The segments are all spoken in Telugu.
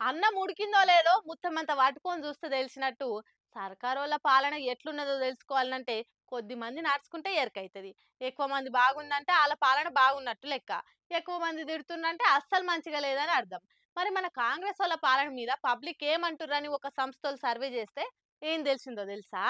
అన్నం ఉడికిందో లేదో ముత్తమంత పట్టుకొని చూస్తే తెలిసినట్టు సర్కారోళ్ళ పాలన ఎట్లున్నదో తెలుసుకోవాలంటే కొద్ది మంది నడుచుకుంటే ఎరకైతది. ఎక్కువ మంది బాగుందంటే ఆళ్ళ పాలన బాగున్నట్టు లెక్క. ఎక్కువ మంది తిడుతుండంటే అస్సలు మంచిగా లేదని అర్థం. మరి మన కాంగ్రెస్ వాళ్ళ పాలన మీద పబ్లిక్ ఏమంటుర్రని ఒక సంస్థలు సర్వే చేస్తే ఏం తెలిసిందో తెలుసా?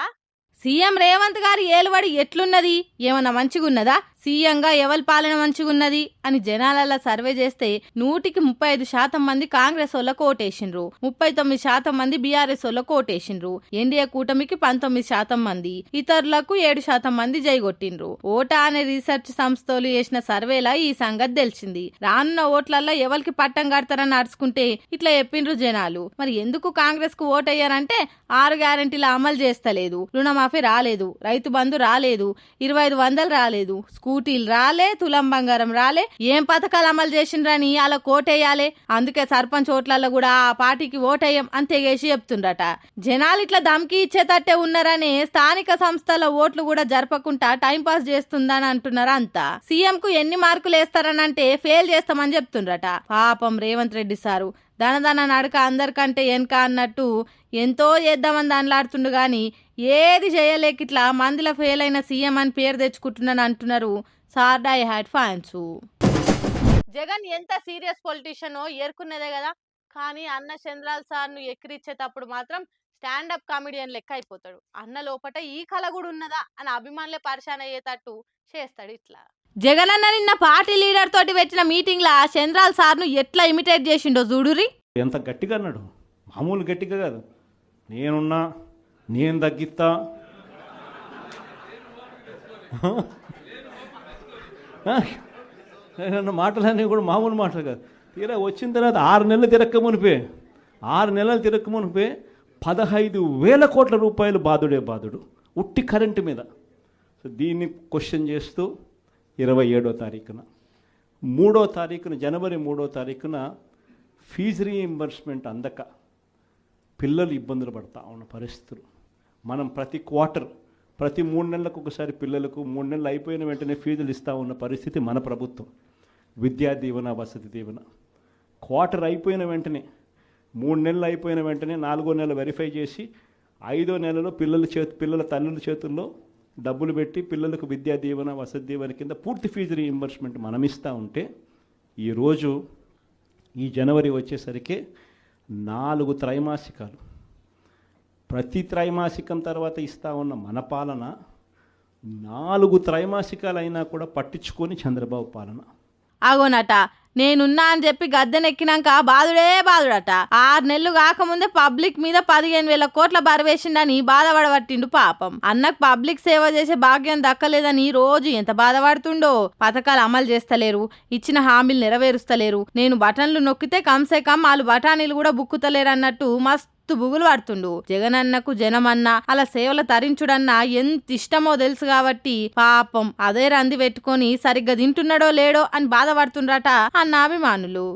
సీఎం రేవంత్ గారి ఏలుబడి ఎట్లున్నది, ఏమన్నా మంచిగున్నదా, సీఎంగా ఎవరి పాలన మంచిగున్నది అని జనాలలా సర్వే చేస్తే 100% మంది కాంగ్రెస్ వాళ్ళకు ఓటేసిండ్రు, 39% మంది బీఆర్ఎస్ వాళ్ళకు ఓటేసిండ్రు, ఎన్డీఏ కూటమికి 19% మంది, ఇతరులకు 7% మంది జైగొట్టిండ్రు. ఓటా అనే రీసెర్చ్ సంస్థలు చేసిన సర్వేలా ఈ సంగతి తెలిసింది. రానున్న ఓట్లల్లో ఎవరికి పట్టం కడతారని అడుచుకుంటే ఇట్లా చెప్పిండ్రు జనాలు. మరి ఎందుకు కాంగ్రెస్ కు ఓటయ్యారంటే 6 గ్యారెంటీల అమలు చేస్తలేదు, రుణమాఫీ రాలేదు, రైతు బంధు రాలేదు, 2500 రాలేదు, స్కూటీలు రాలే, తులం బంగారం రాలే, ఏం పథకాలు అమలు చేసిండ్రని అలా కోటేయాలి. అందుకే సర్పంచ్ ఓట్లలో కూడా ఆ పార్టీకి ఓటేయం అని తెగేసి చెప్తుండట. జనాలు ఇట్లా దమ్కి ఇచ్చేటట్టే ఉన్నారని స్థానిక సంస్థల ఓట్లు కూడా జరపకుండా టైంపాస్ చేస్తుందని అంటున్నారు అంతా. సీఎం కు ఎన్ని మార్కులు వేస్తారనంటే ఫెయిల్ చేస్తామని చెప్తుండ్రట. పాపం రేవంత్ రెడ్డి సారు దనదన నడక అందరికంటే వెనక అన్నట్టు ఎంతో చేద్దామని దానిలాడుతుండు గాని ఏది చేయలేక ఇట్లా మందిలో ఫెయిల్ అయిన సీఎం అని పేరు తెచ్చుకుంటున్నాను అంటున్నారు సార్డాయ్ హ్యాడ్ ఫ్యాన్స్. జగన్ ఎంత సీరియస్ పొలిటీషియనో ఎరుకున్నదే కదా, కానీ అన్న చంద్రాల్ సార్ను ఎక్కిరిచ్చేటప్పుడు మాత్రం స్టాండప్ కామెడియన్ లెక్క అయిపోతాడు. అన్న లోపట ఈ కళ కూడా ఉన్నదా అని అభిమానులే పరిశాన్ అయ్యేటట్టు చేస్తాడు ఇట్లా. జగన్ అన్న నిన్న పార్టీ లీడర్ తోటి పెట్టిన మీటింగ్ లా చంద్రాల్ సార్ను ఎట్లా ఇమిటేట్ చేసిండో చూడురి. ఎంత గట్టిగా అన్నాడు, మామూలు గట్టిగా కాదు. నేనున్నా, నేను తగ్గిస్తా, మాటలన్నీ కూడా మామూలు మాటలు కాదు. తీరా వచ్చిన తర్వాత 6 నెలలు తిరక్క మునిపే 15,000 కోట్ల రూపాయలు బాధుడు ఉట్టి కరెంటు మీద. సో దీన్ని క్వశ్చన్ చేస్తూ 27వ తారీఖున జనవరి 3వ తారీఖున ఫీజు రీఎంబర్స్మెంట్ అందక పిల్లలు ఇబ్బందులు పడతా ఉన్న పరిస్థితులు. మనం ప్రతి 3 నెలలకు ఒకసారి పిల్లలకు 3 నెలలు అయిపోయిన వెంటనే ఫీజులు ఇస్తూ ఉన్న పరిస్థితి మన ప్రభుత్వం. విద్యా దీవెన, వసతి దీవెన క్వార్టర్ అయిపోయిన వెంటనే 3 నెలలు అయిపోయిన వెంటనే 4వ నెల వెరిఫై చేసి 5వ నెలలో పిల్లల తల్లుల చేతుల్లో డబ్బులు పెట్టి పిల్లలకు విద్యా దీవెన, వసతి దీవెన కింద పూర్తి ఫీజు రీఎంబర్స్మెంట్ మనం ఇస్తూ ఉంటే ఈరోజు ఈ జనవరి వచ్చేసరికి 4 త్రైమాసికాలు, ప్రతి త్రైమాసికం తర్వాత ఇస్తూ ఉన్న మన పాలన 4 త్రైమాసికాలు అయినా కూడా పట్టించుకొని చంద్రబాబు పాలన. అగోనట నేనున్నా అని చెప్పి గద్దెనెక్కినాక బాధుడట. 6 నెలలు కాకముందే పబ్లిక్ మీద 15,000 కోట్ల బరవేసిండని బాధపడబట్టిండు పాపం. అన్నకు పబ్లిక్ సేవ చేసే భాగ్యం దక్కలేదని రోజు ఎంత బాధపడుతుండో. పథకాలు అమలు చేస్తలేరు, ఇచ్చిన హామీలు నెరవేరుస్తలేరు, నేను బటన్లు నొక్కితే కంసే కమ్ వాళ్ళు బఠానీలు కూడా బుక్కుతలేరు అన్నట్టు మస్తు బుగులు పడుతుండు. జగనన్నకు జనమన్నా అలా సేవలు తరించుడన్నా ఎంత ఇష్టమో తెలుసు కాబట్టి పాపం అదే రంది పెట్టుకొని సరిగ్గా తింటున్నాడో లేడో అని బాధపడుతుండ్రట అన్న అభిమానులు.